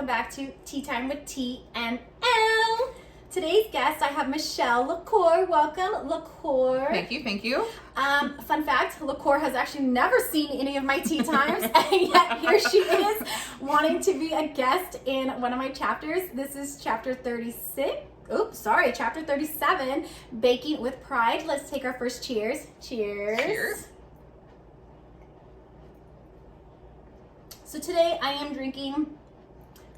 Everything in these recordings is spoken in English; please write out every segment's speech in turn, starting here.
welcome back to Tea Time with T and L. Today's guest, I have Michelle LaCour. Welcome, LaCour. Thank you. Fun fact, LaCour has actually never seen any of my tea times, and yet here she is wanting to be a guest in one of my chapters. This is chapter 36. Chapter 37, Baking with Pride. Let's take our first cheers. Cheers. So today I am drinking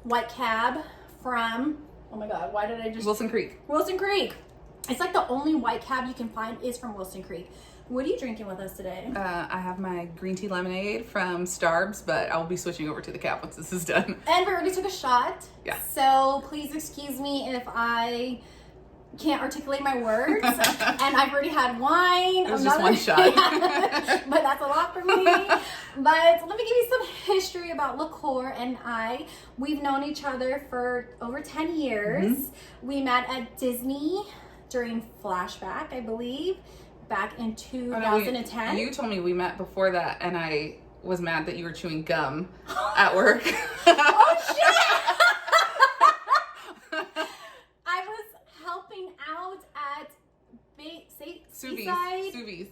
White Cab from, oh my God, why did I just... Wilson Creek. Wilson Creek. It's like the only White Cab you can find is from Wilson Creek. What are you drinking with us today? I have my green tea lemonade from Starbucks, but I'll be switching over to the Cab once this is done. And we already took a shot. Yeah. So please excuse me if I can't articulate my words. And I've already had wine. It was just one shot. But that's a lot for me. But let me give you some history about LaCour and I. We've known each other for over 10 years. Mm-hmm. We met at Disney during Flashback, I believe, back in 2010. Oh, no, you told me we met before that, and I was mad that you were chewing gum at work. Oh, shit! I was helping out at Suvi's.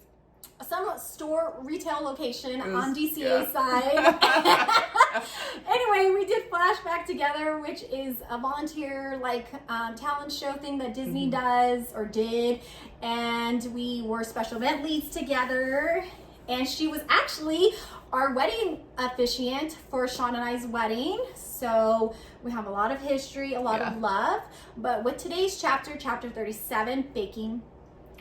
Some store retail location on DCA yeah. side. Anyway, we did Flashback together, which is a volunteer talent show thing that Disney does or did, and we were special event leads together. And she was actually our wedding officiant for Sean and I's wedding. So we have a lot of history, a lot of love. But with today's chapter 37, Baking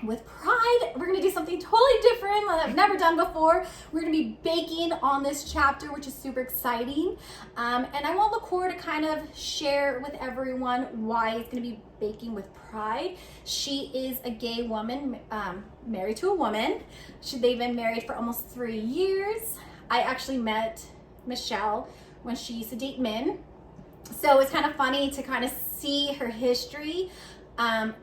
with Pride, we're gonna do something totally different that I've never done before. We're gonna be baking on this chapter, which is super exciting. And I want LaCour to kind of share with everyone why it's gonna be Baking with Pride. She is a gay woman, married to a woman. They've been married for almost 3 years. I actually met Michelle when she used to date men. So it's kind of funny to kind of see her history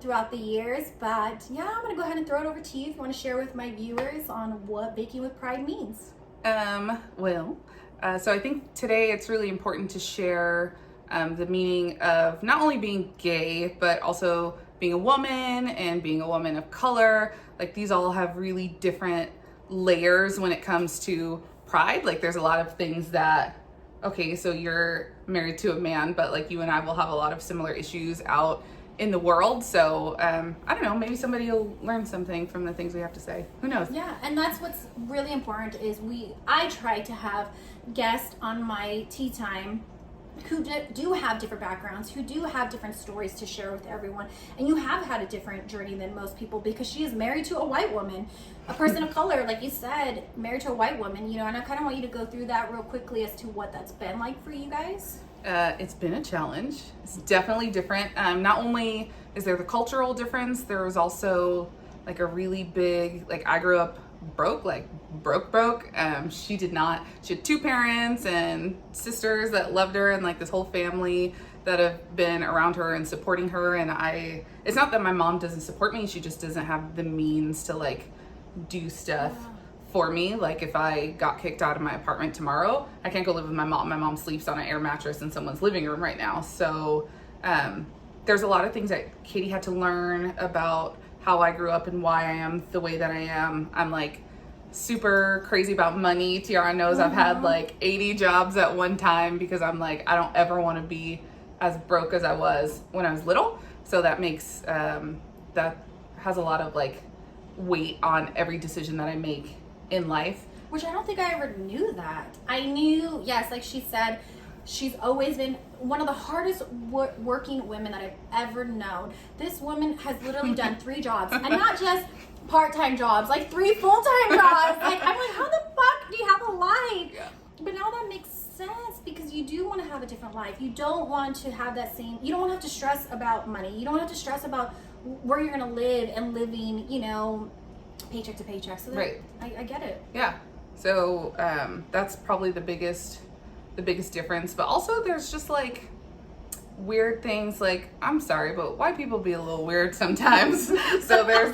throughout the years. But yeah, I'm gonna go ahead and throw it over to you if you want to share with my viewers on what Baking with Pride means. So I think today it's really important to share the meaning of not only being gay, but also being a woman and being a woman of color. Like, these all have really different layers when it comes to pride. Like, there's a lot of things that, okay, so you're married to a man, but like you and I will have a lot of similar issues out in the world. So I don't know, maybe somebody will learn something from the things we have to say. Who knows? Yeah, and that's what's really important is I try to have guests on my tea time who do have different backgrounds, who do have different stories to share with everyone. And you have had a different journey than most people because she is married to a white woman, a person of color, like you said, married to a white woman, and I kind of want you to go through that real quickly as to what that's been like for you guys. It's been a challenge. It's definitely different. Not only is there the cultural difference, there was also like a really big, I grew up broke. She did not. She had 2 parents and sisters that loved her, and like this whole family that have been around her and supporting her. And it's not that my mom doesn't support me, she just doesn't have the means to do stuff for me. Like, if I got kicked out of my apartment tomorrow, I can't go live with my mom. My mom sleeps on an air mattress in someone's living room right now. So there's a lot of things that Katie had to learn about how I grew up and why I am the way that I am. I'm super crazy about money. Tiara knows I've had 80 jobs at one time because I'm I don't ever want to be as broke as I was when I was little. So that makes that has a lot of weight on every decision that I make in life. Which I don't think I ever knew that. I knew, yes, like she said, she's always been one of the hardest working women that I've ever known. This woman has literally done 3 jobs, and not just part-time jobs, 3 full-time jobs. I'm how the fuck do you have a life? Yeah. But now that makes sense because you do want to have a different life. You don't want to have that same, you don't want to have to stress about money. You don't have to stress about where you're going to live and living, paycheck to paycheck. So right. I get it. Yeah. So that's probably the biggest difference. But also there's just weird things. I'm sorry, but white people be a little weird sometimes. So there's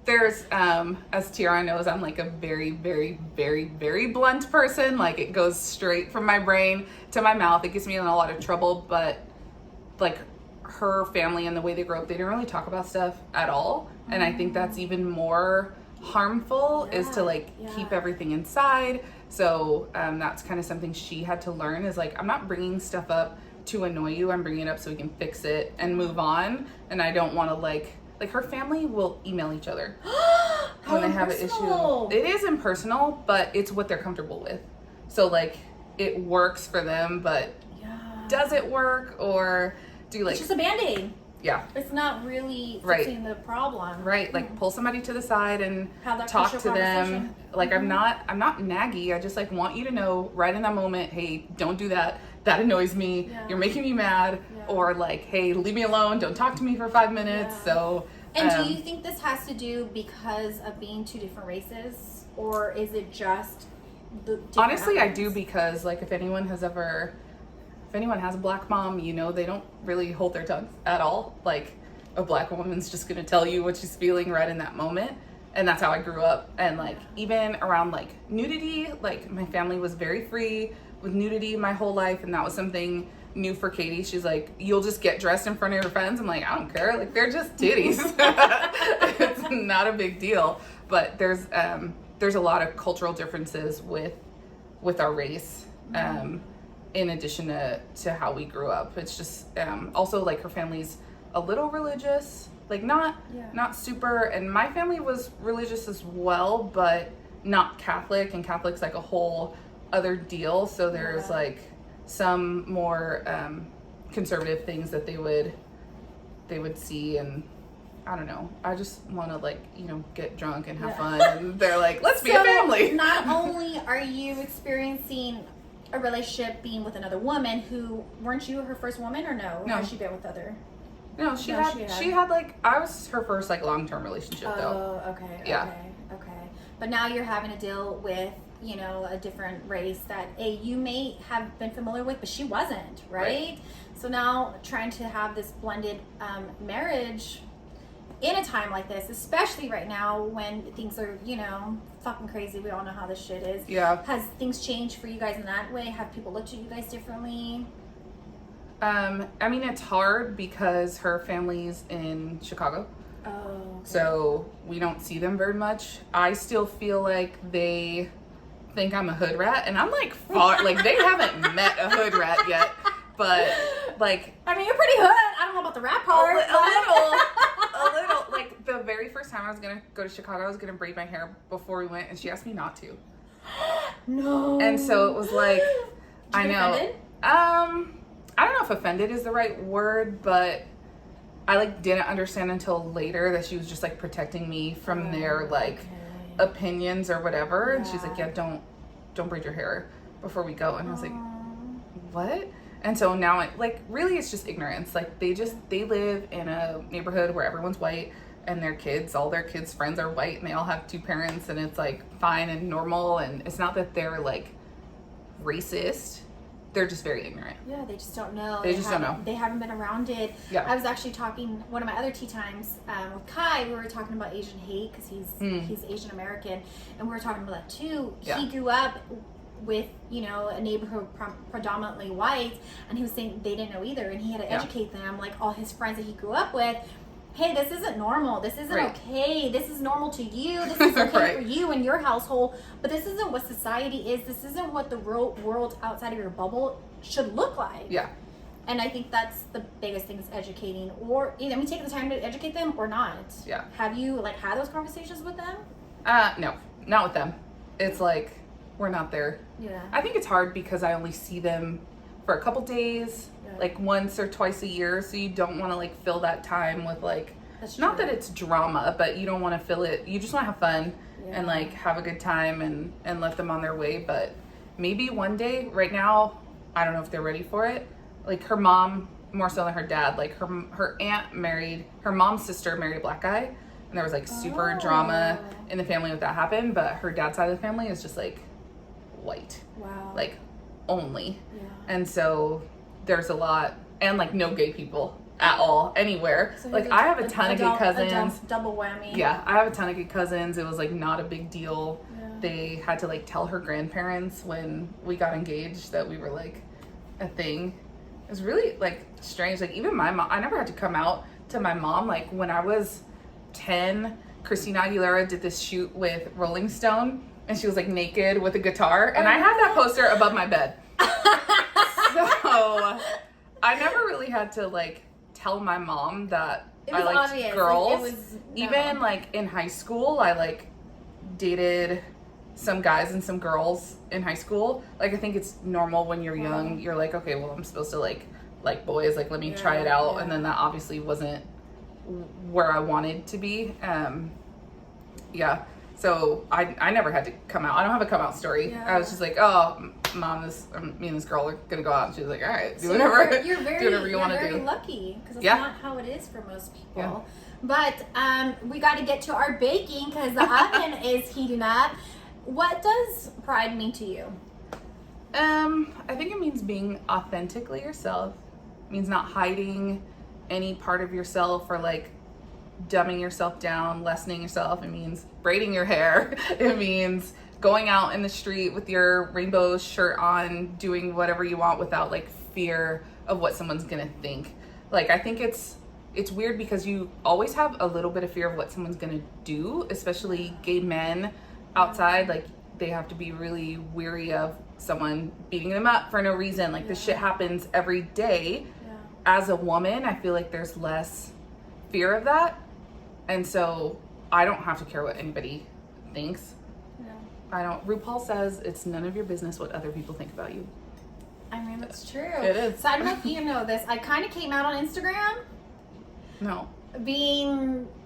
There's, as Tiara knows, I'm like a very, very, very, very blunt person. Like it goes straight from my brain to my mouth. It gets me in a lot of trouble, but like her family and the way they grew up, they didn't really talk about stuff at all. And I think that's even more harmful is to like keep everything inside. So that's kind of something she had to learn is like, I'm not bringing stuff up to annoy you. I'm bringing it up so we can fix it and move on. And I don't want to like her family will email each other when they have an issue. It is impersonal, but it's what they're comfortable with. So like it works for them, but does it work, or do you like... It's just a Band-Aid. Yeah. It's not really fixing the problem. Right. Like pull somebody to the side and talk to them. Like I'm not naggy. I just like want you to know right in that moment, hey, don't do that. That annoys me. Yeah. You're making me mad. Yeah. Or like, hey, leave me alone. Don't talk to me for 5 minutes. Yeah. So and do you think this has to do because of being two different races, or is it just the honestly outcomes? I do, because like if anyone has a black mom, you know, they don't really hold their tongues at all. Like a black woman's just gonna tell you what she's feeling right in that moment. And that's how I grew up. And like even around like nudity, like my family was very free with nudity my whole life, and that was something new for Katie. She's like, you'll just get dressed in front of your friends. I'm like, I don't care, like they're just titties. It's not a big deal. But there's a lot of cultural differences with our race, in addition to how we grew up. It's just also like her family's a little religious, like not super, and my family was religious as well, but not Catholic, and Catholic's like a whole other deal. So there's like some more conservative things that they would see, and I don't know. I just want to like, you know, get drunk and have fun, and they're like, let's be a family. Not only are you experiencing a relationship being with another woman who, weren't you her first woman, or no? Has she been with other? No, she had like, I was her first like long-term relationship though. Oh, okay. Yeah. Okay. But now you're having to deal with, you know, a different race that you may have been familiar with, but she wasn't, right? So now trying to have this blended marriage in a time like this, especially right now when things are, you know, fucking crazy. We all know how this shit is. Yeah. Has things changed for you guys in that way? Have people looked at you guys differently? I mean, it's hard because her family's in Chicago. Oh. Okay. So we don't see them very much. I still feel like they think I'm a hood rat, and I'm like far, like they haven't met a hood rat yet, but like. I mean, you're pretty hood. I don't know about the rat part. A little. Like the very first time I was gonna go to Chicago, I was gonna braid my hair before we went, and she asked me not to. No. And so it was like, I know. Offended? I don't know if offended is the right word, but I like didn't understand until later that she was just like protecting me from their like opinions or whatever. And she's like, yeah, don't braid your hair before we go. And I was like, what? And so now really it's just ignorance. Like they live in a neighborhood where everyone's white, and all their kids' friends are white, and they all have two parents, and it's like fine and normal. And it's not that they're like racist. They're just very ignorant. Yeah, they just don't know. They don't know. They haven't been around it. Yeah. I was actually talking, one of my other tea times with Kai, we were talking about Asian hate, because he's Asian American, and we were talking about that too. Yeah. He grew up with, you know, a neighborhood predominantly white, and he was saying they didn't know either, and he had to educate them, like all his friends that he grew up with. Hey, this isn't normal. This isn't okay. This is normal to you. This is okay for you and your household. But this isn't what society is. This isn't what the real world outside of your bubble should look like. Yeah. And I think that's the biggest thing, is educating, or either we take the time to educate them or not. Yeah. Have you like had those conversations with them? No, not with them. It's like we're not there. Yeah. I think it's hard because I only see them for a couple days. Like once or twice a year, so you don't want to like fill that time with like, not that it's drama, but you don't want to fill it, you just want to have fun and like have a good time and let them on their way. But maybe one day. Right now I don't know if they're ready for it. Like her mom, more so than her dad, like her aunt married, her mom's sister married a black guy, and there was like super drama in the family when that happened. But her dad's side of the family is just like white. Wow. Like only. And so there's a lot, and like no gay people at all anywhere. So Like I have a ton of good cousins. Double whammy. Yeah, I have a ton of good cousins. It was like not a big deal. Yeah. They had to like tell her grandparents when we got engaged that we were like a thing. It was really like strange. Like even my mom, I never had to come out to my mom. Like when I was 10, Christina Aguilera did this shoot with Rolling Stone and she was like naked with a guitar and I had that poster above my bed. So I never really had to like tell my mom that I liked obvious. girls. Like, no. Even like in high school, I like dated some guys and some girls in high school. Like I think it's normal when you're young. You're like, okay, well I'm supposed to like boys. Like let me try it out. And then that obviously wasn't where I wanted to be. Yeah. So I never had to come out. I don't have a come out story. Yeah. I was just like, oh, mom, me and this girl are gonna go out. And she was like, all right, do whatever. You're do whatever you want to do. You're very lucky because that's not how it is for most people. Yeah. But we got to get to our baking because the oven is heating up. What does pride mean to you? I think it means being authentically yourself. It means not hiding any part of yourself or like dumbing yourself down, lessening yourself. It means braiding your hair. It means going out in the street with your rainbow shirt on, doing whatever you want without like fear of what someone's gonna think. Like I think it's weird because you always have a little bit of fear of what someone's gonna do, especially gay men outside. Like they have to be really weary of someone beating them up for no reason. Like this shit happens every day. As a woman, I feel like there's less fear of that. And so I don't have to care what anybody thinks. I don't. RuPaul says it's none of your business what other people think about you. I mean, that's true. It is. So I don't know if you know this. I kind of came out on Instagram. No.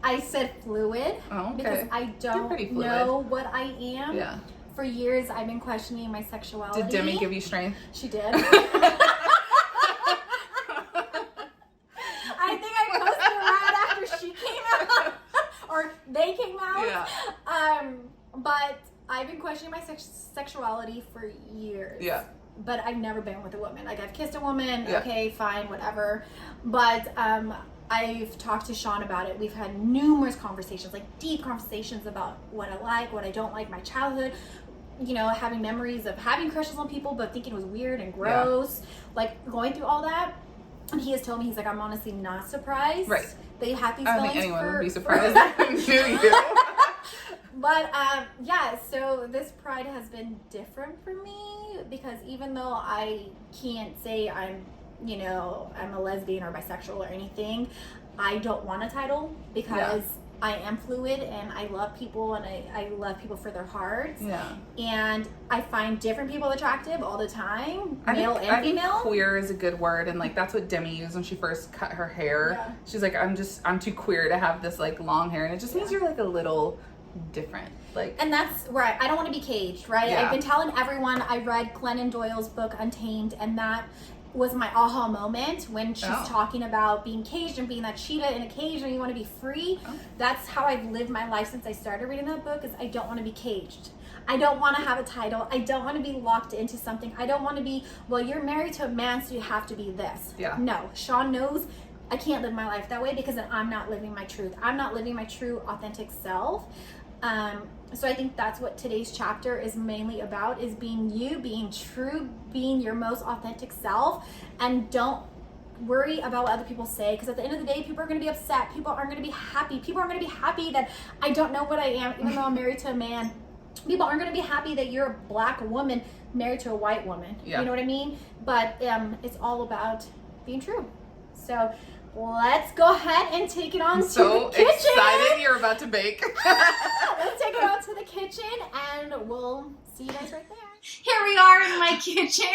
I said fluid. Oh, okay. Because I don't know what I am. Yeah. For years, I've been questioning my sexuality. Did Demi give you strength? She did. I think I posted it right after she came out. Or they came out. Yeah. But I've been questioning my sexuality for years. Yeah. But I've never been with a woman. Like I've kissed a woman. Yeah. Okay, fine, whatever. But I've talked to Sean about it. We've had numerous conversations, like deep conversations about what I like, what I don't like, my childhood. You know, having memories of having crushes on people, but thinking it was weird and gross. Yeah. Like going through all that. And he has told me, he's like, I'm honestly not surprised that you have these feelings. I don't think anyone would be surprised if I knew you. But yeah, so this pride has been different for me because even though I can't say I'm a lesbian or bisexual or anything, I don't want a title because I am fluid and I love people and I love people for their hearts. Yeah. And I find different people attractive all the time, male and female. I think queer is a good word, and like that's what Demi used when she first cut her hair. Yeah. She's like, I'm too queer to have this like long hair, and it just means you're like a little different. Like, and that's right. I don't want to be caged, right? I've been telling everyone I read Glennon Doyle's book Untamed, and that was my aha moment when she's talking about being caged and being that cheetah in a cage and you want to be free. That's how I've lived my life since I started reading that book. Is I don't want to be caged. I don't want to have a title. I don't want to be locked into something. I don't want to be, well, you're married to a man, so you have to be this. Yeah. No, Sean knows I can't live my life that way because then I'm not living my truth. I'm not living my true, authentic self. So I think that's what today's chapter is mainly about, is being you, being true, being your most authentic self, and don't worry about what other people say, because at the end of the day, people are going to be upset. People aren't going to be happy. People aren't going to be happy that I don't know what I am, even though I'm married to a man. People aren't going to be happy that you're a black woman married to a white woman. Yeah. You know what I mean? But it's all about being true. So let's go ahead and take it on to the kitchen. So excited you're about to bake. Let's take it on to the kitchen and we'll see you guys right there. Here we are in my kitchen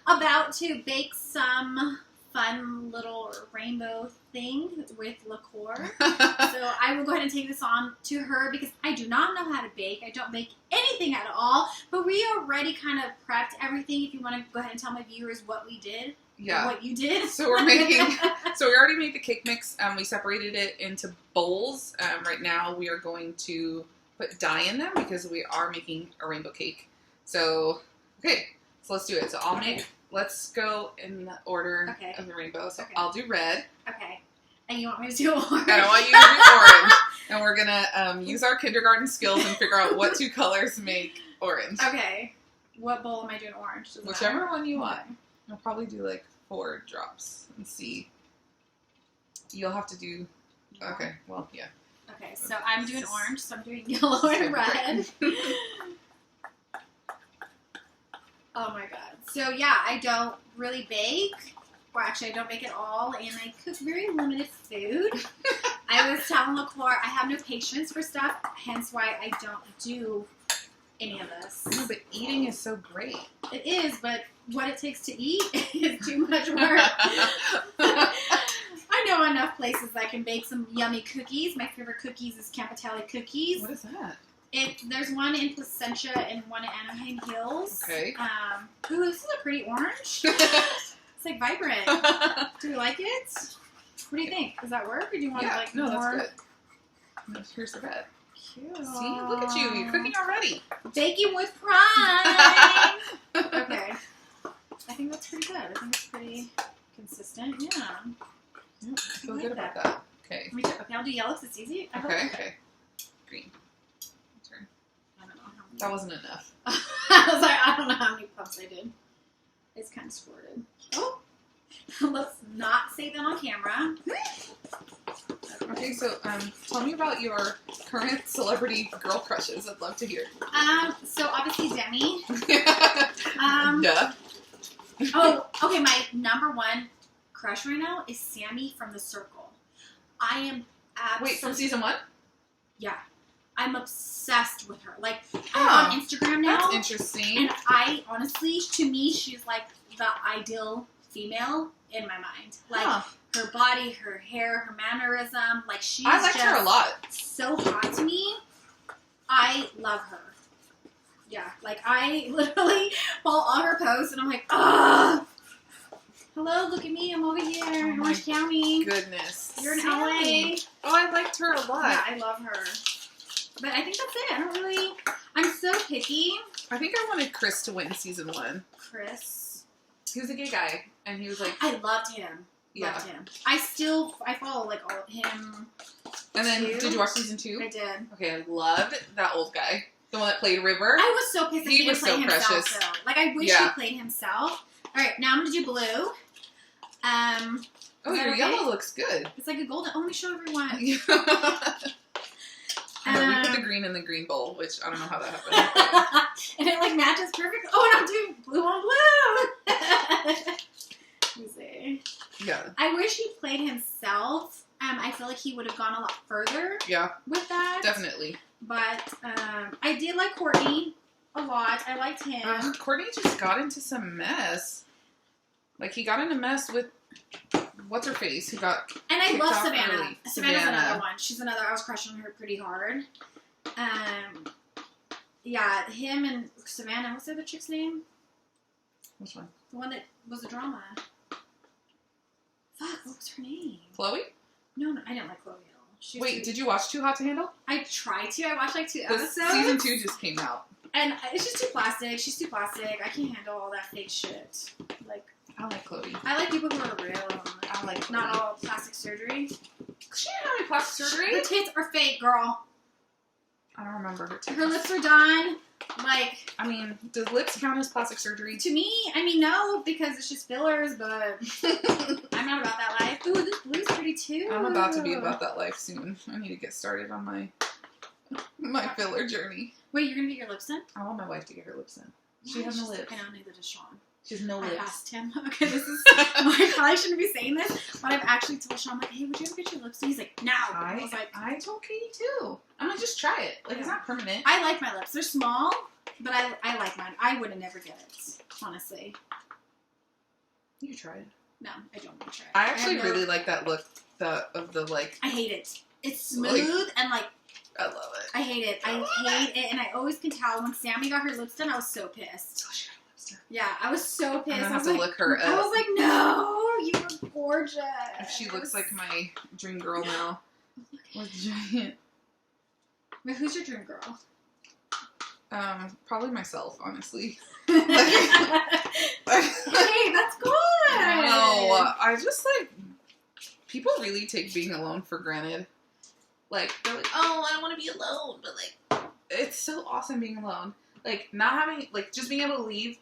about to bake some fun little rainbow thing with Cour. So I will go ahead and take this on to her because I do not know how to bake. I don't bake anything at all, but we already kind of prepped everything. If you want to go ahead and tell my viewers what we did. Yeah. What you did. So we're making, so we already made the cake mix. We separated it into bowls. Right now we are going to put dye in them because we are making a rainbow cake. So, okay, so let's do it. So I'll make let's go in the order Okay. of the rainbow. So Okay. I'll do red. Okay. And you want me to do orange? And I want you to do orange. And we're going to use our kindergarten skills and figure out what two colors make orange. Okay. What bowl am I doing orange? Doesn't Whichever matter. one you want. I'll probably do like 4 drops and see. You'll have to do... Okay, well, yeah. Okay, so I'm doing orange, so I'm doing yellow and red. Oh my god. So yeah, I don't really bake. Or actually, I don't bake at all, and I cook very limited food. I was telling LaCour I have no patience for stuff, hence why I don't do any of this. No, but eating is so great. It is, but what it takes to eat is too much work. I know enough places that can bake some yummy cookies. My favorite cookies is Campitelli cookies. What is that? There's one in Placentia and one in Anaheim Hills. Okay. Ooh, this is a pretty orange. It's like vibrant. Do you like it? What do you think? Does that work, or do you want like no, more? that's good. No, here's the red. Cute. See, look at you. You're cooking already. Baking with pride. Okay. I think that's pretty good. I think it's pretty consistent. Yeah. I feel like good about that. Okay. Me too. Okay, I'll do yellow because it's easy. I hope. Okay. Green. Turn. I don't know how many. That wasn't enough. I was like, I don't know how many puffs I did. It's kind of squirted. Oh. Let's not say that on camera. Okay, so tell me about your current celebrity girl crushes. I'd love to hear. So obviously Demi. Duh. Oh, okay. My number one crush right now is Sammy from The Circle. I am Wait, from season 1? Yeah, I'm obsessed with her. Like, I'm on Instagram now. That's interesting. And I honestly, to me, she's like the ideal female in my mind. Like her body, her hair, her mannerism. Like she's I liked her a lot. So hot to me. I love her. Yeah, like I literally follow all her posts and I'm like, ah. Hello, look at me. I'm over here in Orange County. Goodness. You're in Sammy. LA. Oh, I liked her a lot. Yeah, I love her. But I think that's it. I'm so picky. I think I wanted Chris to win season 1. Chris. He was a gay guy, and he was like... I loved him. Yeah. Loved him. I follow like all of him. And then, did you watch season 2? I did. Okay, I loved that old guy. The one that played River. I was so pissed that he didn't play so himself, precious. though. Like, I wish he played himself. Alright, now I'm going to do blue. Oh, your okay? yellow looks good. It's like a golden... Oh, let me show everyone. No, we put the green in the green bowl, which I don't know how that happened. And it like matches perfect. Oh, and I'm doing blue on blue. Let me see. Yeah. I wish he played himself. I feel like he would have gone a lot further. Yeah. With that. Definitely. But I did like Courtney a lot. I liked him. Courtney just got into some mess. Like he got in a mess with what's her face who got and I kicked love off Savannah. early. Savannah's another one. She's another. I was crushing on her pretty hard. Yeah, him and Savannah. What's the other chick's name? Which one? The one that was a drama. Fuck, what was her name? Chloe? No, I didn't like Chloe at all. Wait, did you watch Too Hot to Handle? I tried to. I watched like 2 Because episodes. season 2 just came out. And it's just too plastic. She's too plastic. I can't handle all that fake shit. Like, I like Chloe. I like people who are real. I like Chloe. Not all plastic surgery. She didn't have any plastic surgery. Her tits are fake, girl. I don't remember her tits. Her lips are done. Like, I mean, does lips count as plastic surgery? to me, no, because it's just fillers, but I'm not about that life. Ooh, this blue's pretty too. I'm about to be about that life soon. I need to get started on my filler journey. Wait, you're gonna get your lips done? I want my wife to get her lips done. She has no lips. I know, neither does Sean. She has no I lips. asked him. Okay, this is... I probably shouldn't be saying this, but I've actually told Sean, like, hey, would you ever get your lips done? He's like, no. I was like... I told Katie too. I'm gonna just try it. Like, it's not permanent. I like my lips. They're small, but I like mine. I would have never get it, honestly. You can try it. No, I don't want to try it. I actually really like that look of the, like... I hate it. It's smooth and, like... I love it. I hate it. I hate it, and I always can tell when Sammy got her lips done, I was so pissed. Oh, she got her lips done. Yeah, I was so pissed. I'm gonna I have was to like, look her up. I was like, no, you were gorgeous. If she looks like my dream girl now. With giant... Wait, who's your dream girl? Probably myself, honestly. Hey, that's good. No, I just like, people really take being alone for granted. Like, they're like, oh, I don't want to be alone, but like, it's so awesome being alone. Like, not having, like, just being able to leave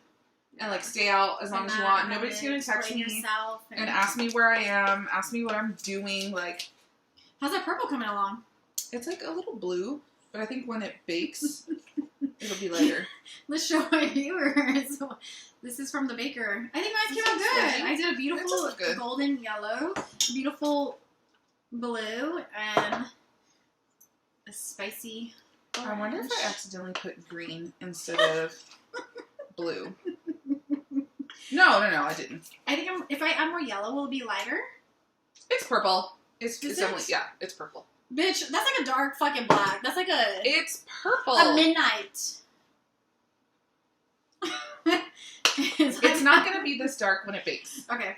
and like stay out as long as you want. Nobody's gonna text me and ask me where I am, ask me what I'm doing. Like, how's that purple coming along? it's like a little blue, but I think when it bakes, it'll be lighter. Let's show my viewers. This is from the baker. I think mine came out good. I did a beautiful golden yellow, beautiful blue, and a spicy orange. I wonder if I accidentally put green instead of blue. No, I didn't. I think if I add more yellow, will it be lighter? It's purple. It's definitely, yeah, it's purple. Bitch, that's like a dark fucking black. That's like It's purple. A midnight. It's not going to be this dark when it bakes. Okay.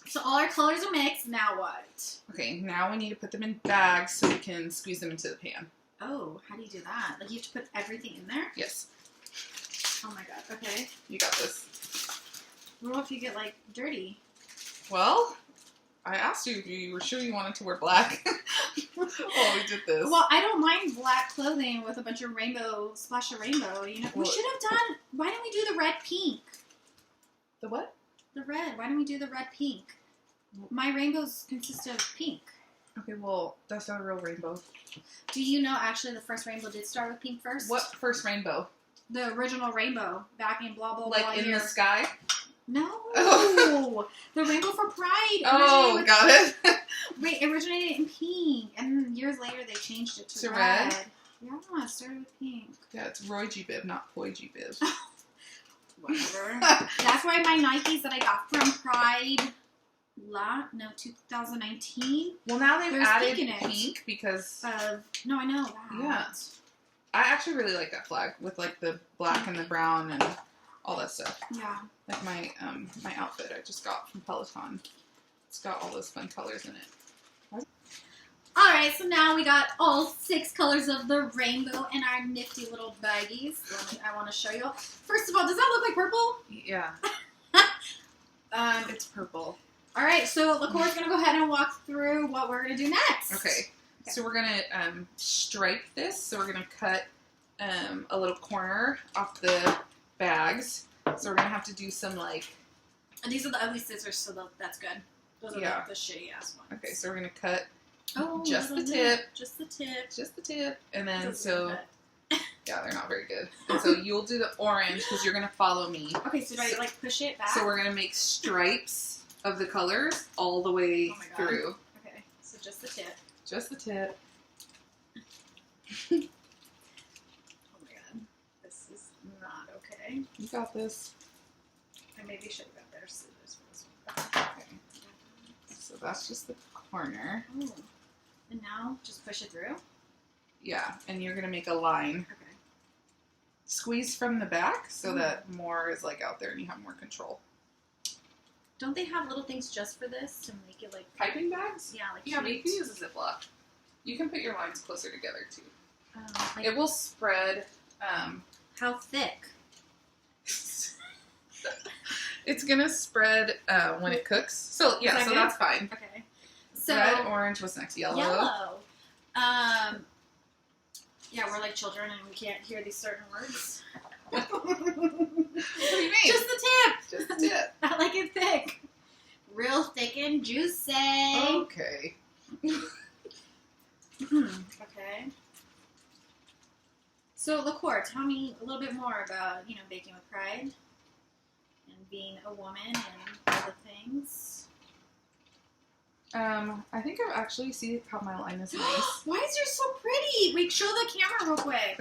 So all our colors are mixed. Now what? Okay, now we need to put them in bags so we can squeeze them into the pan. Oh, how do you do that? Like you have to put everything in there? Yes. Oh my god. Okay. You got this. What if you get like dirty? Well, I asked you if you were sure you wanted to wear black. Oh, we did this. Well, I don't mind black clothing with a bunch of rainbow, splash of rainbow. You know, we should have done. Why didn't we do the red pink? The what? The red. Why didn't we do the red pink? My rainbows consist of pink. Okay, well, that's not a real rainbow. Do you know actually the first rainbow did start with pink first? What first rainbow? The original rainbow back in blah blah blah. Like in the sky? No. Oh. The rainbow for Pride. Oh, got it. Wait, it originated in pink, and years later they changed it to red. Yeah, it started with pink. Yeah, it's Roy G. Biv, not Poi G. Biv. Whatever. That's why my Nikes that I got from Pride, 2019. Well, now they've added pink because no, I know that. Yeah. I actually really like that flag with like the black and the brown and all that stuff. Yeah. Like my my outfit I just got from Peloton. It's got all those fun colors in it. Alright, so now we got all 6 colors of the rainbow in our nifty little baggies. I want to show you. First of all, does that look like purple? Yeah. It's purple. Alright, so LaCour's going to go ahead and walk through what we're going to do next. Okay. So we're going to stripe this. So we're going to cut a little corner off the bags. So we're going to have to do some like... And these are the ugly scissors, so that's good. Those are like the shitty ass ones. Okay, so we're going to cut Oh, just the tip. Just the tip. Just the tip. And then yeah, they're not very good. And so you'll do the orange because you're going to follow me. Okay, so do I like push it back? So we're going to make stripes of the colors all the way through. Okay, so just the tip. Just the tip. Oh my god. This is not okay. You got this. I maybe should have got better scissors for this one. Okay. So that's just the corner. Oh. And now, just push it through? Yeah, and you're going to make a line. Okay. Squeeze from the back so that more is like out there and you have more control. Don't they have little things just for this to make it like... Piping bags? Yeah, like yeah, but you can use a Ziploc. You can put your lines closer together too. Like, it will spread. How thick? It's going to spread when it cooks. So, yeah, so that's fine. Okay. So, red, orange, what's next? Yellow? Yellow. Yeah, we're like children and we can't hear these certain words. What do you mean? Just the tip. Just the tip. I like it thick. Real thick and juicy. Okay. Okay. So, LaCour, tell me a little bit more about, baking with pride and being a woman and all the things. I think I've actually seen how my line is nice. Why is yours so pretty? Wait, show the camera real quick.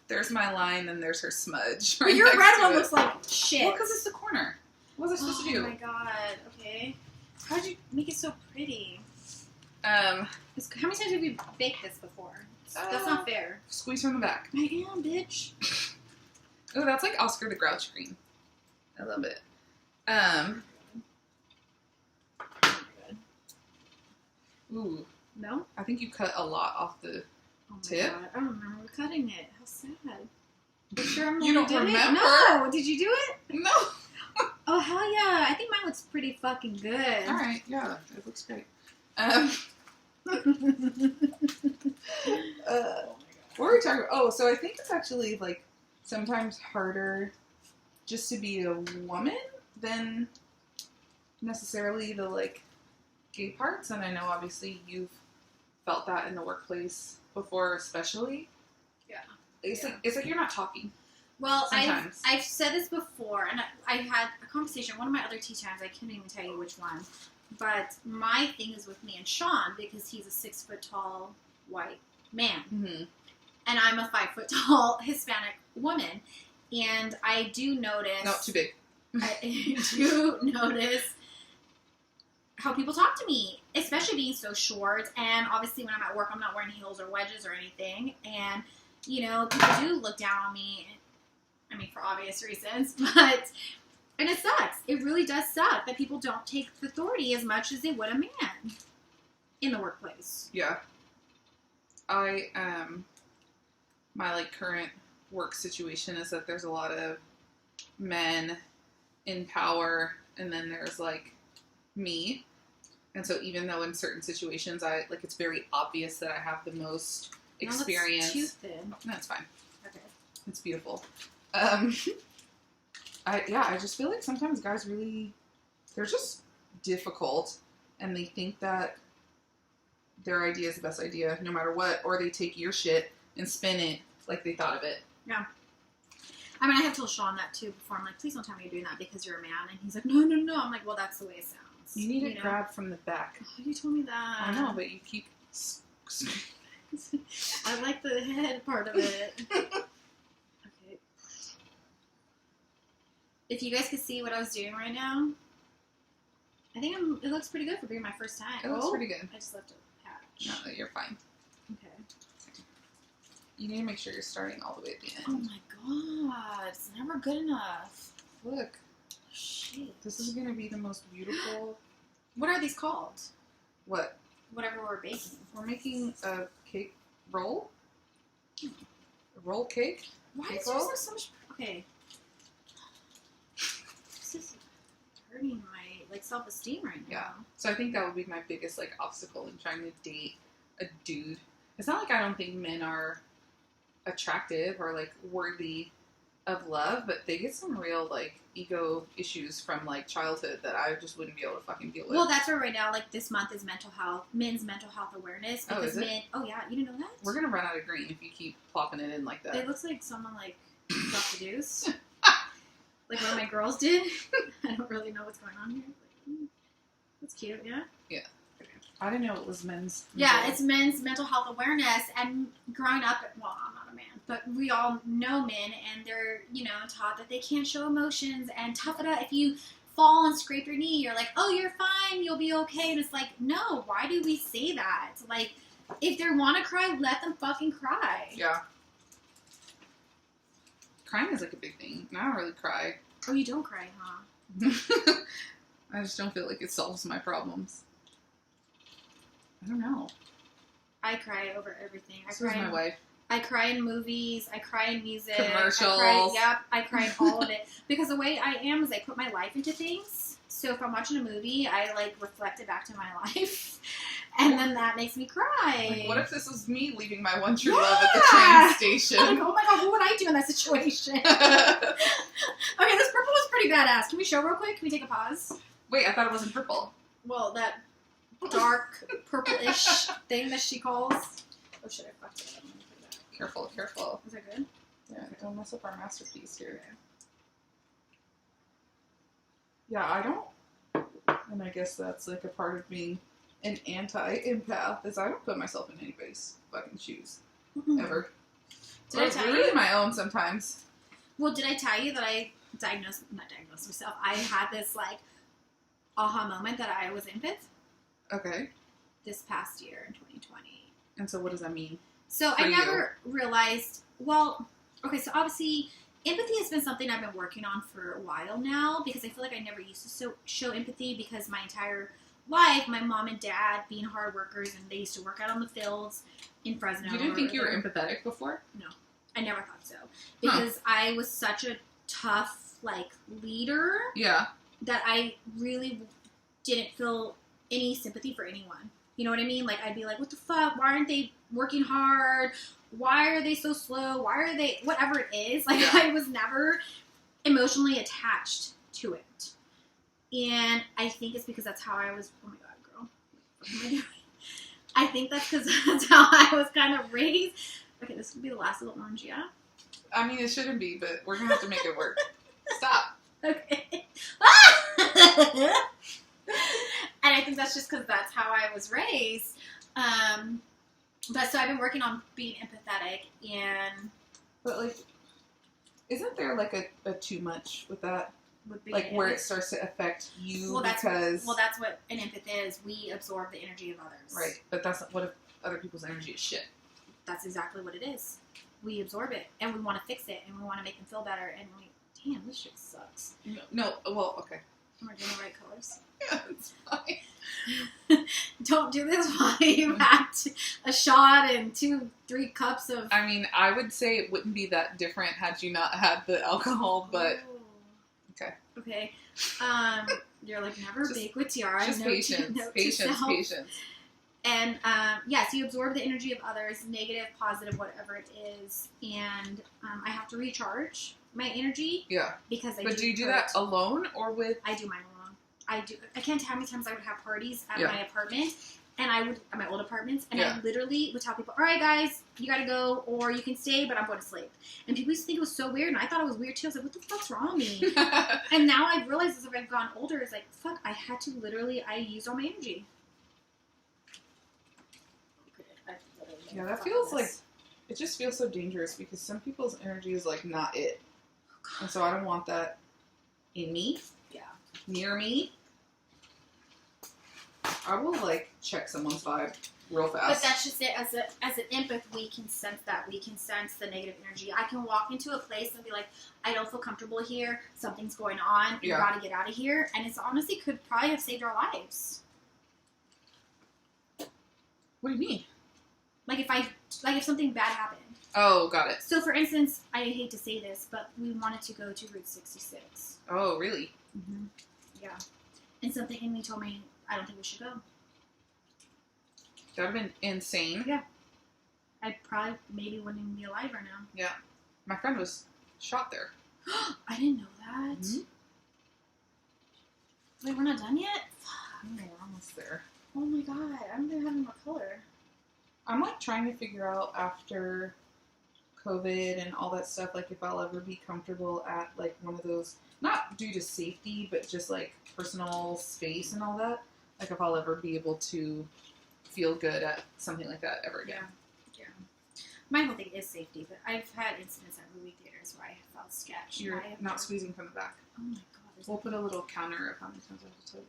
There's my line and there's her smudge. But your red one looks like shit. Well, because it's the corner. What was I supposed to do? Oh my god. Okay. How'd you make it so pretty? How many times have you baked this before? That's not fair. Squeeze from the back. I am, bitch. Oh, that's like Oscar the Grouch green. I love it. Ooh. No? I think you cut a lot off the Oh my tip. God. I don't remember cutting it. How sad. You sure You don't remember? It? No. Did you do it? No. Oh, hell yeah. I think mine looks pretty fucking good. All right. Yeah, it looks great. What were we talking about? Oh, so I think it's actually like sometimes harder just to be a woman than necessarily the like gay parts. And I know obviously you've felt that in the workplace before, especially. Yeah. It's like you're not talking. Well, sometimes. I've said this before, and I had a conversation, one of my other tea times, I can't even tell you which one, but my thing is with me and Sean, because he's a 6 foot tall white man, Mm-hmm. and I'm a 5 foot tall Hispanic woman, and I do notice... No, too big. I do notice how people talk to me, especially being so short, and obviously when I'm at work, I'm not wearing heels or wedges or anything, and, you know, people do look down on me. I mean, for obvious reasons, but, and it sucks. It really does suck that people don't take authority as much as they would a man in the workplace. Yeah. My, like, current work situation is that there's a lot of men in power, and then there's, like, me. And so even though in certain situations it's very obvious that I have the most experience. Too thin. No, it's fine. Okay. It's beautiful. I just feel like sometimes guys really, they're just difficult, and they think that their idea is the best idea no matter what, or they take your shit and spin it like they thought of it. Yeah. I mean, I have told Sean that too before. I'm like, please don't tell me you're doing that because you're a man. And he's like, no. I'm like, well, that's the way it sounds. You need it grabbed from the back. Oh, you told me that. I know, but you keep... I like the head part of it. Okay. If you guys could see what I was doing right now, I think it looks pretty good for being my first time. It looks pretty good. I just left a patch. No, you're fine. Okay. You need to make sure you're starting all the way at the end. Oh my god, it's never good enough. Look. Shit. This is going to be the most beautiful... What are these called? What? Whatever we're baking. We're making a cake roll. A roll cake. Why Cake is there roll? so much... Okay. This is hurting my self-esteem right now. Yeah. So I think that would be my biggest obstacle in trying to date a dude. It's not like I don't think men are attractive or worthy of love, but they get some real ego issues from childhood that I just wouldn't be able to fucking deal with. Well, that's where right now this month is men's mental health awareness. Oh, is it? Oh yeah, you didn't know that? We're gonna run out of green if you keep plopping it in like that. It looks like someone dropped the deuce. Like one of my girls did. I don't really know what's going on here. That's cute, yeah? Yeah. I didn't know it was men's. Yeah, it's men's mental health awareness. And growing up, well, I'm not a man, but we all know men, and they're, taught that they can't show emotions and tough it up. If you fall and scrape your knee, you're like, oh, you're fine, you'll be okay. And it's like, no, why do we say that? If they want to cry, let them fucking cry. Yeah. Crying is a big thing. And I don't really cry. Oh, you don't cry, huh? I just don't feel like it solves my problems. I don't know. I cry over everything. So is my wife. I cry in movies. I cry in music. Commercials. I cry in all of it. Because the way I am is I put my life into things. So if I'm watching a movie, I reflect it back to my life. And then that makes me cry. What if this was me leaving my one true love at the train station? Oh my god, what would I do in that situation? Okay, this purple was pretty badass. Can we show real quick? Can we take a pause? Wait, I thought it wasn't purple. Well, that dark purple-ish thing that she calls. Oh shit, I fucked it up. I'm gonna put it back. Careful, careful. Is that good? Yeah, don't mess up our masterpiece here. Yeah, I don't. And I guess that's a part of being an anti-empath, is I don't put myself in anybody's fucking shoes. Ever. Did I tell really you? my own sometimes. Well, did I tell you that I not diagnosed myself. I had this aha moment that I was empath. Okay. This past year in 2020. And so what does that mean? So I never realized, well, okay, so obviously empathy has been something I've been working on for a while now because I feel like I never used to show empathy because my entire life, my mom and dad being hard workers, and they used to work out on the fields in Fresno. You didn't think you were empathetic before? No, I never thought so. Because I was such a tough, like, leader. Yeah. That I really didn't feel any sympathy for anyone. You know what I mean? Like, I'd be like, what the fuck? Why aren't they working hard? Why are they so slow? Why are they... Whatever it is. Like, I was never emotionally attached to it. And I think it's because that's how I was... Oh, my God, girl. What am I doing? I think that's because that's how I was kind of raised. Okay, this would be the last little orange, yeah? I mean, it shouldn't be, but we're going to have to make it work. Stop. Okay. And I think that's just because that's how I was raised. But so I've been working on being empathetic and... But, like, isn't there, like, a too much with that? Like, where it starts to affect you because... Well, that's what an empath is. We absorb the energy of others. Right. But that's what if other people's energy is shit? That's exactly what it is. We absorb it, and we want to fix it, and we want to make them feel better, and we... Damn, this shit sucks. No, well, okay. Am I doing the right colors? Yeah, it's fine. Don't do this while you had a shot and 2-3 cups of... I mean, I would say it wouldn't be that different had you not had the alcohol, but... Oh. Okay. Okay. You're like, never bake with tiara. Just patience. Patience. And, so you absorb the energy of others, negative, positive, whatever it is. And I have to recharge my energy. Yeah. Because But do you do that alone or with... I do mine alone. I can't tell how many times I would have parties at my apartment. And at my old apartments. And I literally would tell people, all right, guys, you got to go. Or you can stay, but I'm going to sleep. And people used to think it was so weird. And I thought it was weird, too. I was like, what the fuck's wrong with me? And now I've realized as I've gone older, it's like, fuck, I had to literally, I used all my energy. Yeah, that feels like, it just feels so dangerous because some people's energy is like not it. And so I don't want that in me. Yeah. Near me. I will like check someone's vibe real fast. But that's just it. As an empath, we can sense that. We can sense the negative energy. I can walk into a place and be like, I don't feel comfortable here. Something's going on. You gotta get out of here. And it's honestly could probably have saved our lives. What do you mean? Like if something bad happened. Oh, got it. So for instance, I hate to say this, but we wanted to go to Route 66. Oh, really? Mm-hmm. Yeah. And something in me told me, I don't think we should go. That would have been insane. Yeah. I probably maybe wouldn't even be alive right now. Yeah. My friend was shot there. I didn't know that. Mm-hmm. Wait, we're not done yet? Oh, we're almost there. Oh my god, I'm gonna have more color. I'm like trying to figure out after COVID and all that stuff, like if I'll ever be comfortable at like one of those, not due to safety, but just like personal space and all that. Like if I'll ever be able to feel good at something like that ever again. Yeah. My whole thing is safety, but I've had incidents at movie theaters where I felt sketch. You're not squeezing from the back. Oh my god. We'll put a little counter of how many times I have to tell you.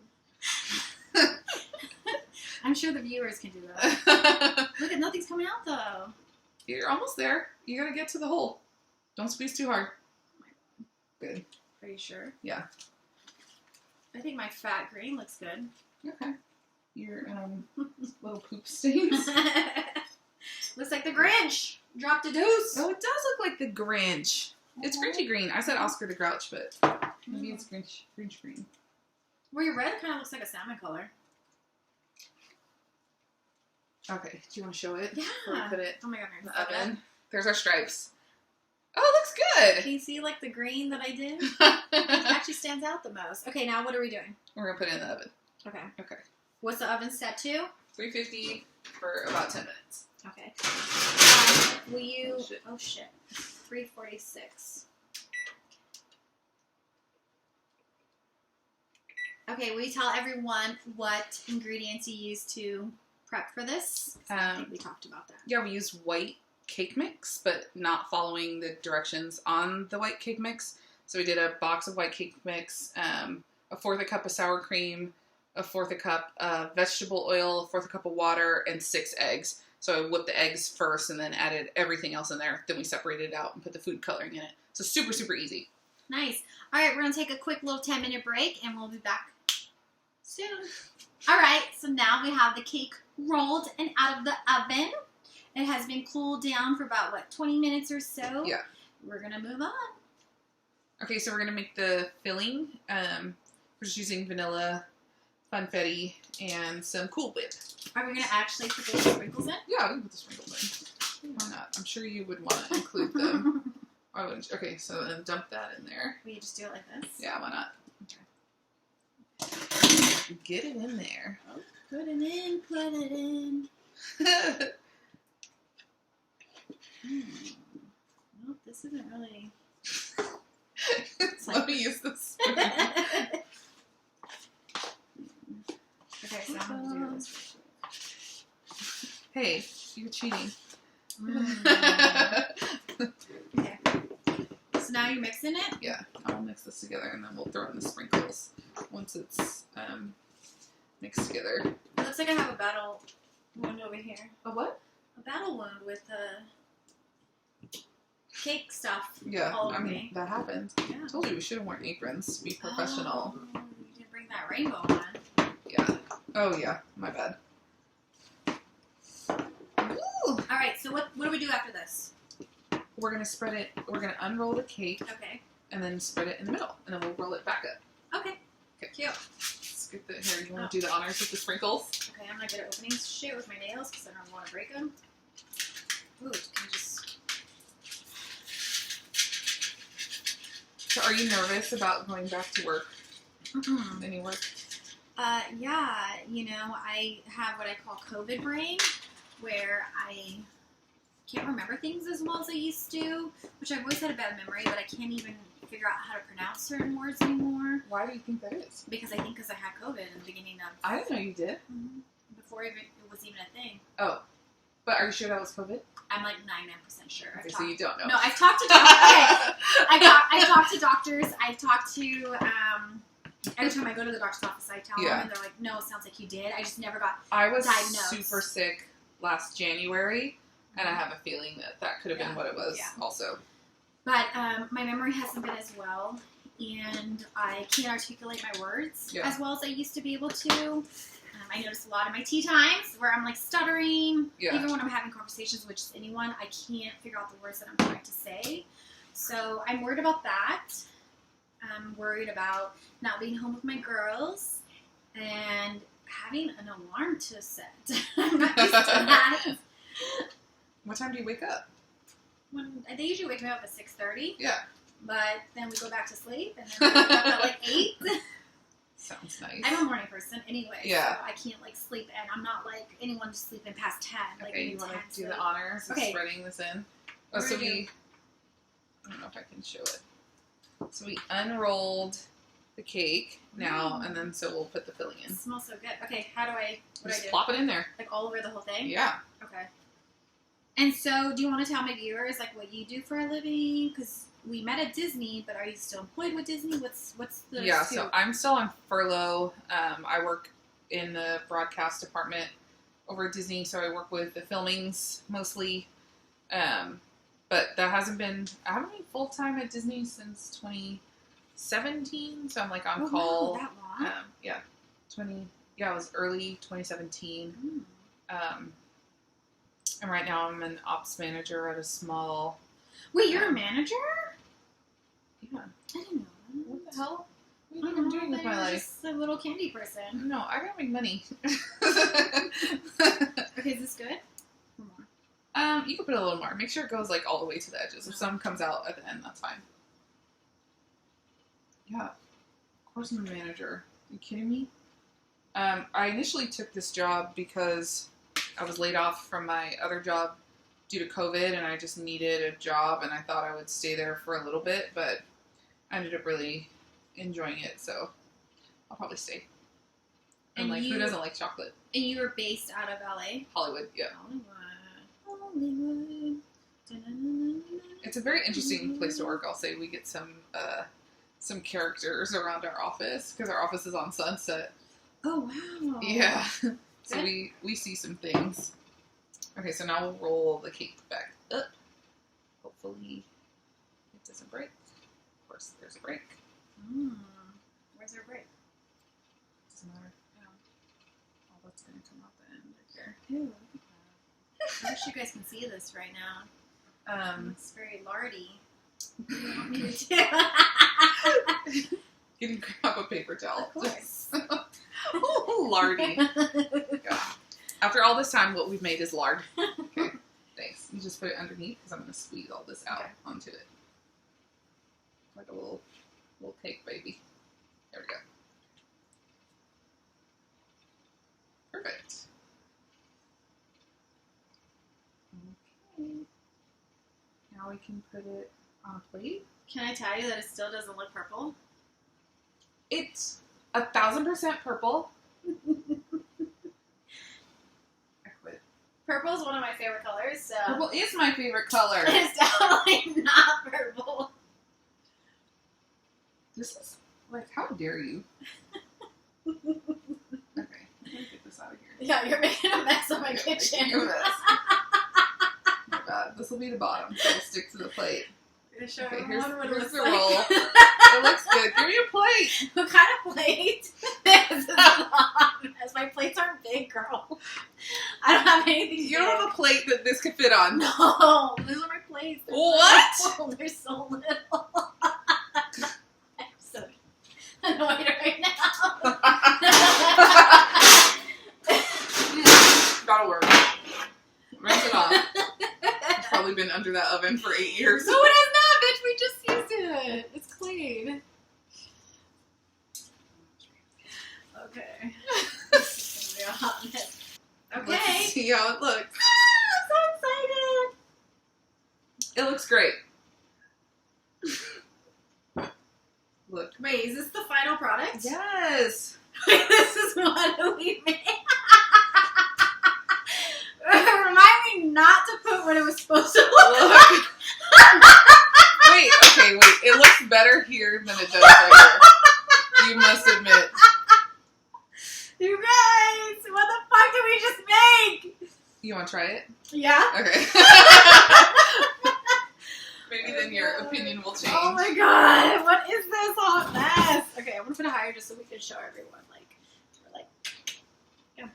I'm sure the viewers can do that. Look at nothing's coming out though. You're almost there. You gotta get to the hole. Don't squeeze too hard. Good. Are you sure? Yeah. I think my fat green looks good. Okay. Your little poop stains. Looks like the Grinch. Dropped a deuce. Oh, it does look like the Grinch. It's Grinchy green. I said Oscar the Grouch, but maybe it's Grinch green. Where your red kind of looks like a salmon color. Okay, do you want to show it? Yeah. Before we put it Oh my god, in the oven. There's our stripes. Oh, it looks good. Can you see like the green that I did? It actually stands out the most. Okay, now what are we doing? We're gonna put it in the oven. Okay. Okay. What's the oven set to? 350 for about 10 minutes. Okay. Will you? Oh shit. 346. Okay, will you tell everyone what ingredients you use to prep for this? I think we talked about that. Yeah, we used white cake mix, but not following the directions on the white cake mix. So we did a box of white cake mix, a fourth a cup of sour cream, a fourth a cup of vegetable oil, a fourth a cup of water, and 6 eggs. So I whipped the eggs first and then added everything else in there. Then we separated it out and put the food coloring in it. So super, super easy. Nice. All right, we're going to take a quick little 10-minute break, and we'll be back soon. All right, so now we have the cake rolled and out of the oven. It has been cooled down for about, 20 minutes or so? Yeah. We're going to move on. Okay, so we're going to make the filling. We're just using vanilla, funfetti, and some Cool Whip. Are we going to actually put those sprinkles in? Yeah, we can put the sprinkles in. Why not? I'm sure you would want to include them. Why wouldn't you? Okay, so then dump that in there. Will you just do it like this? Yeah, why not? Okay. Get it in there. Oh, put it in, put it in. Nope, this isn't really... Let me use this. Okay, so I'm going to do this. Hey, you're cheating. Okay. So now you're mixing it? Yeah, I'll mix this together and then we'll throw in the sprinkles once it's mixed together. It looks like I have a battle wound over here. A what? A battle wound with cake stuff I all over mean, me. that happens. Yeah. I told you we should have worn aprons to be professional. Oh, you didn't bring that rainbow on. Yeah. Oh, yeah. My bad. Ooh. All right, so what do we do after this? We're going to spread it. We're going to unroll the cake Okay. and then spread it in the middle. And then we'll roll it back up. Okay. Okay. Cute. Let's get the, here, you want to do the honors with the sprinkles? Okay, I'm not good at opening shit with my nails because I don't want to break them. Ooh, can you just... So are you nervous about going back to work? Any work? Yeah, I have what I call COVID brain, where I can't remember things as well as I used to, which I've always had a bad memory, but I can't even figure out how to pronounce certain words anymore. Why do you think that is? Because I think I had COVID in the beginning of... I didn't know you did. Before it was even a thing. Oh. But are you sure that was COVID? I'm like 99% sure. Okay, so you don't know. No, I've talked to doctors. Okay. I've talked to doctors. I've talked to... every time I go to the doctor's office, I tell them, and they're like, no, it sounds like you did. I just never got I was diagnosed. super sick last January, and I have a feeling that could have been what it was also. But my memory hasn't been as well, and I can't articulate my words as well as I used to be able to. I notice a lot of my tea times where I'm like stuttering. Yeah. Even when I'm having conversations with just anyone, I can't figure out the words that I'm trying to say. So I'm worried about that. I'm worried about not being home with my girls and having an alarm to set. I'm not used to that. What time do you wake up? They usually wake me up at 6:30. Yeah. But then we go back to sleep, and then I wake up at like 8. Sounds nice. I'm a morning person anyway, Yeah. so I can't like sleep, and I'm not like anyone just sleeping past 10. Like, Okay, you want to do sleep. the honors of spreading this in? Oh, so I don't know if I can show it. So we unrolled the cake now, and then so we'll put the filling in. It smells so good. Okay, what do I do? Plop it in there. Like all over the whole thing? Yeah. Okay. And so, do you want to tell my viewers like what you do for a living? Because we met at Disney, but are you still employed with Disney? What's the scoop? So I'm still on furlough. I work in the broadcast department over at Disney, so I work with the filmings mostly. But that hasn't been, I haven't been full time at Disney since 2017, so I'm like on call. Wow, that long? It was early 2017. And right now I'm an ops manager at a small. Wait, you're a manager? Yeah. I didn't know. What the hell? What do you think I'm doing with my life? Just a little candy person. No, I gotta make money. Okay, is this good? One more. You can put a little more. Make sure it goes like all the way to the edges. If some comes out at the end, that's fine. Yeah, of course I'm a manager. Are you kidding me? I initially took this job because I was laid off from my other job due to COVID, and I just needed a job, and I thought I would stay there for a little bit, but I ended up really enjoying it, so I'll probably stay. And like, who doesn't like chocolate? And you were based out of LA? Hollywood, yeah. Hollywood. It's a very interesting place to work. I'll say we get some characters around our office because our office is on Sunset. Oh wow! Yeah, so we see some things. Okay, so now we'll roll the cake back up. Hopefully, it doesn't break. Of course, there's a break. Where's our break? Doesn't matter. Yeah. All that's gonna come out the end right there. Ew. I wish you guys can see this right now. It's very lardy. What do you want me to do? You can grab a paper towel. Of course. Oh, lardy. Yeah. After all this time, what we've made is lard. Okay, thanks. You just put it underneath because I'm going to squeeze all this out onto it. Like a little cake baby. There we go. Perfect. Okay. Now we can put it on a plate. Can I tell you that it still doesn't look purple? It's 1,000% purple. I quit. Purple is one of my favorite colors, so... Purple is my favorite color. It's definitely not purple. This is, like, how dare you? Okay, I'm gonna get this out of here. Yeah, you're making a mess of my kitchen. Look at this. Oh my god, this will be the bottom, so it'll stick to the plate. Sure, Okay, I here's wonder what it the looks roll. like. It looks good. Give me a plate. What kind of plate? This is a long mess. My plates aren't big, girl. I don't have anything You don't have a plate that this could fit on. No, these are my plates. They're What? So they're so little. I'm so annoyed right now. Gotta work. Rinse it off. It's probably been under that oven for 8 years. No, it is not, bitch. We just used it. It's clean. Okay. This is gonna be a hot mess. Okay. Let's see how it looks. I'm so excited. It looks great. Look. Wait, is this the final product? Yes. Wait, this is what we made. Remind me not to put what it was supposed to look like. Wait, okay, wait. It looks better here than it does right here. You must admit. You guys, what the fuck did we just make? You want to try it? Yeah. Okay. Maybe then your opinion will change. Oh my god, what is this hot mess? Okay, I'm gonna put it higher just so we can show everyone. Yeah.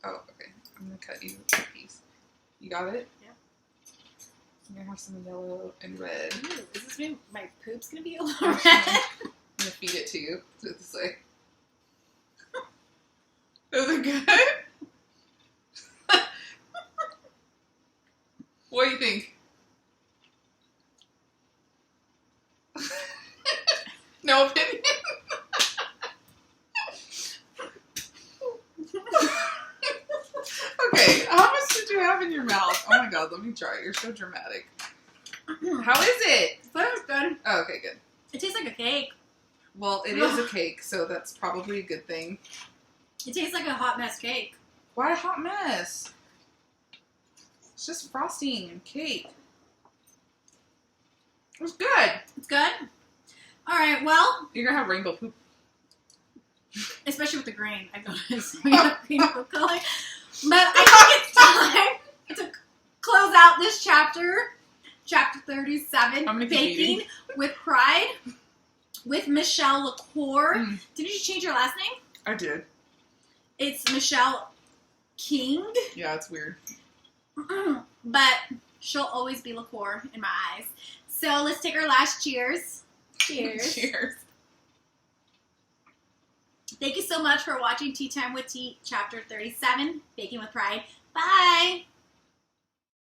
Oh, okay. I'm gonna cut you a piece. You got it? Yeah. I'm gonna have some yellow and red. Ooh, is this mean my poop's gonna be a little I'm red? gonna feed it to you. So this way. Is it good? What do you think? No opinion? Okay, how much did you have in your mouth? Oh my god, let me try it. You're so dramatic. How is it? That was good. Oh, okay, good. It tastes like a cake. Well, it is a cake, so that's probably a good thing. It tastes like a hot mess cake. Why a hot mess? It's just frosting and cake. It was good. It's good? Alright, well, You're gonna have rainbow poop. especially with the green. I've noticed we have green food color. But I think it's time to close out this chapter. Chapter 37, I'm gonna keep Baking eating. with Pride, with Michelle LaCour. Mm. Didn't you change your last name? I did. It's Michelle King. Yeah, it's weird. But she'll always be LaCour in my eyes. So let's take our last cheers. Cheers. Cheers. Thank you so much for watching Tea Time with Tea, Chapter 37, Baking with Pride. Bye!